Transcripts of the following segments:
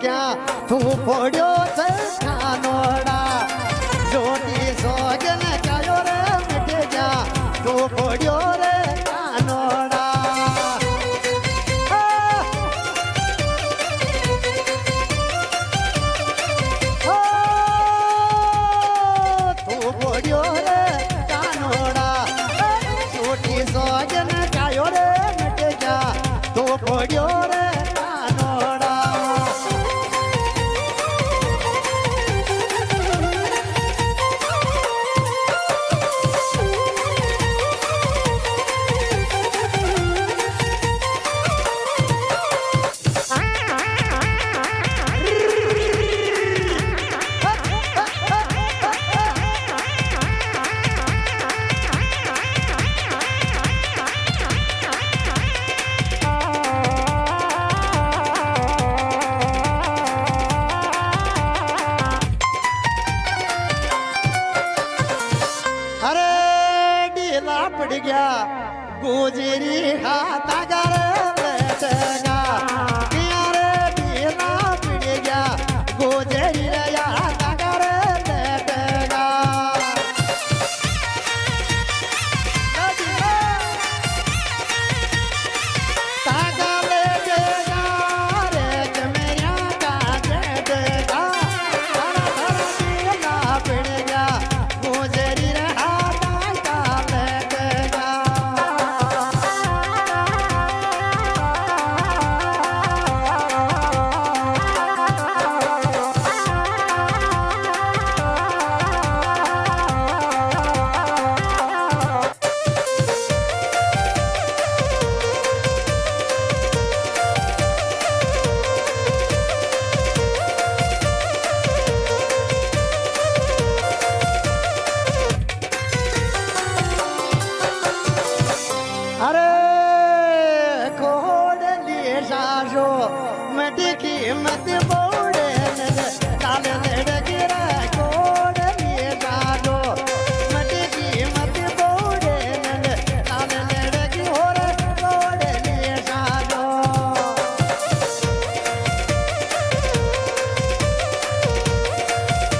ક્યાં તું પડ્યો છે કાનોડા જોતી સોગન કયો રે મટે ક્યાં તું પડ્યો રે કાનોડા તું પડ્યો રે કાનોડા જોતી સોગન કયો રે મટે ક્યાં તું પડ્યો રે पड़ गया गुजरी हाथा कर बैठेगा यारे ढीला पड़ गया गुजरी हाथा कर बैठेगा तागा ले देगा रे मेरा का देगा थोड़ा थोड़ा ढीला पड़ गया गुजरी मत बोड़े काल गिरा कोड लिए जादो मत की मत बोड़े काल लड़की हो रे कोड लिए जादो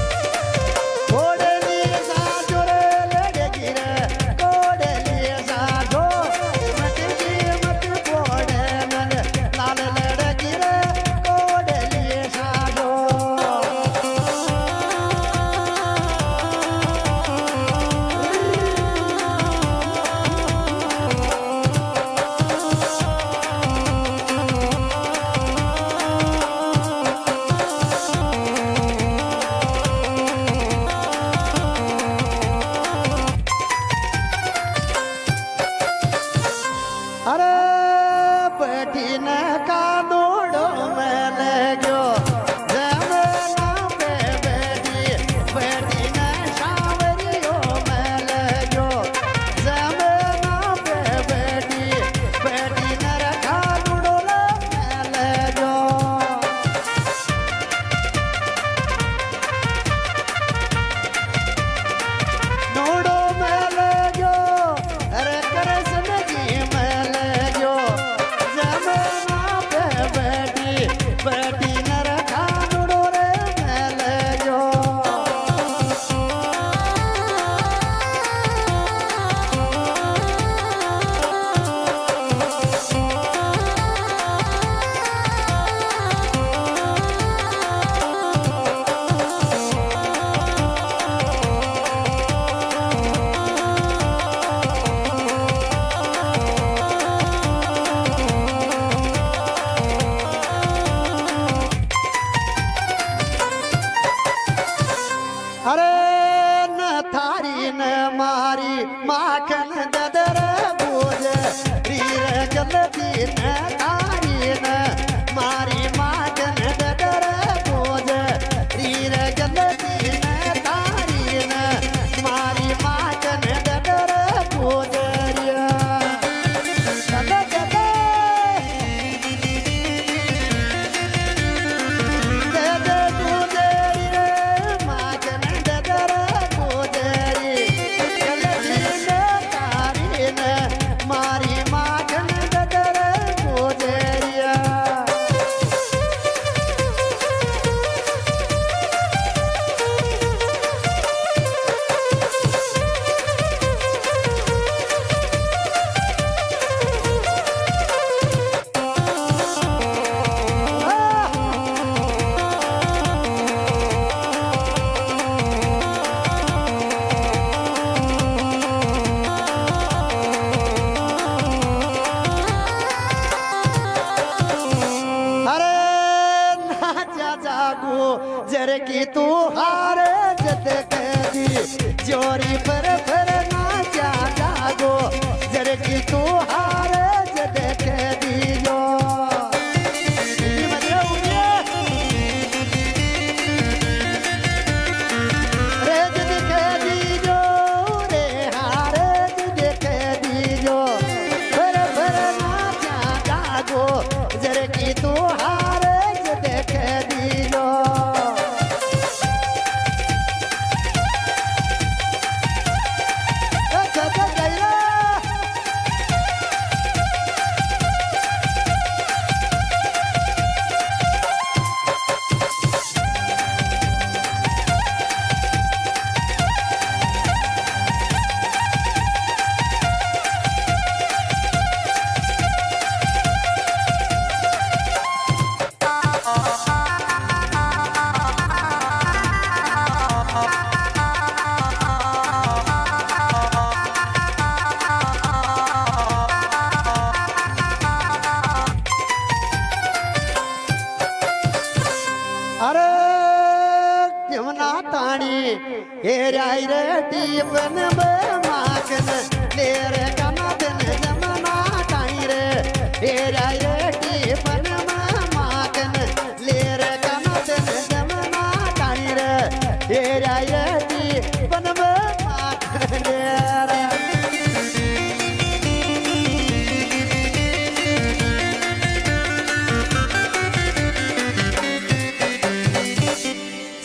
कोड लिए जादो रे लड़की रे कोड लिए जादो मत की मत बोड़े काल लड़की रे अरे बैठी न का दौड़ो में ले गयो जमना पे बैठी न शावरियो में ले गयो जमना पे बैठी न रखा दौड़ो में ले गयो दौड़ो में ले गयो अरे करे जिंदगी में बैठी न रखा नुड़ो रे मेले जो अरे न थारी न मारी माखन ददर बोझ रीर जलती न थारी न मारी माखन ददर बोझ रीर जलती न थारी न मारी माखन ददर बोझ मारी माखन ददर बोझ जागो जर की तू हारे जद कदी जोरी पर नाचा जागो जर की तू हारे जद कदी जो तू हारे देख दीजो अरे यमुना ताणी हे राय रे टीपन माखन ले रे कमदन यमुना ताणी रे हे राय रे टीपन माखन ले रे कमदन यमुना ताणी रे हे राय रे टीपन माखन ले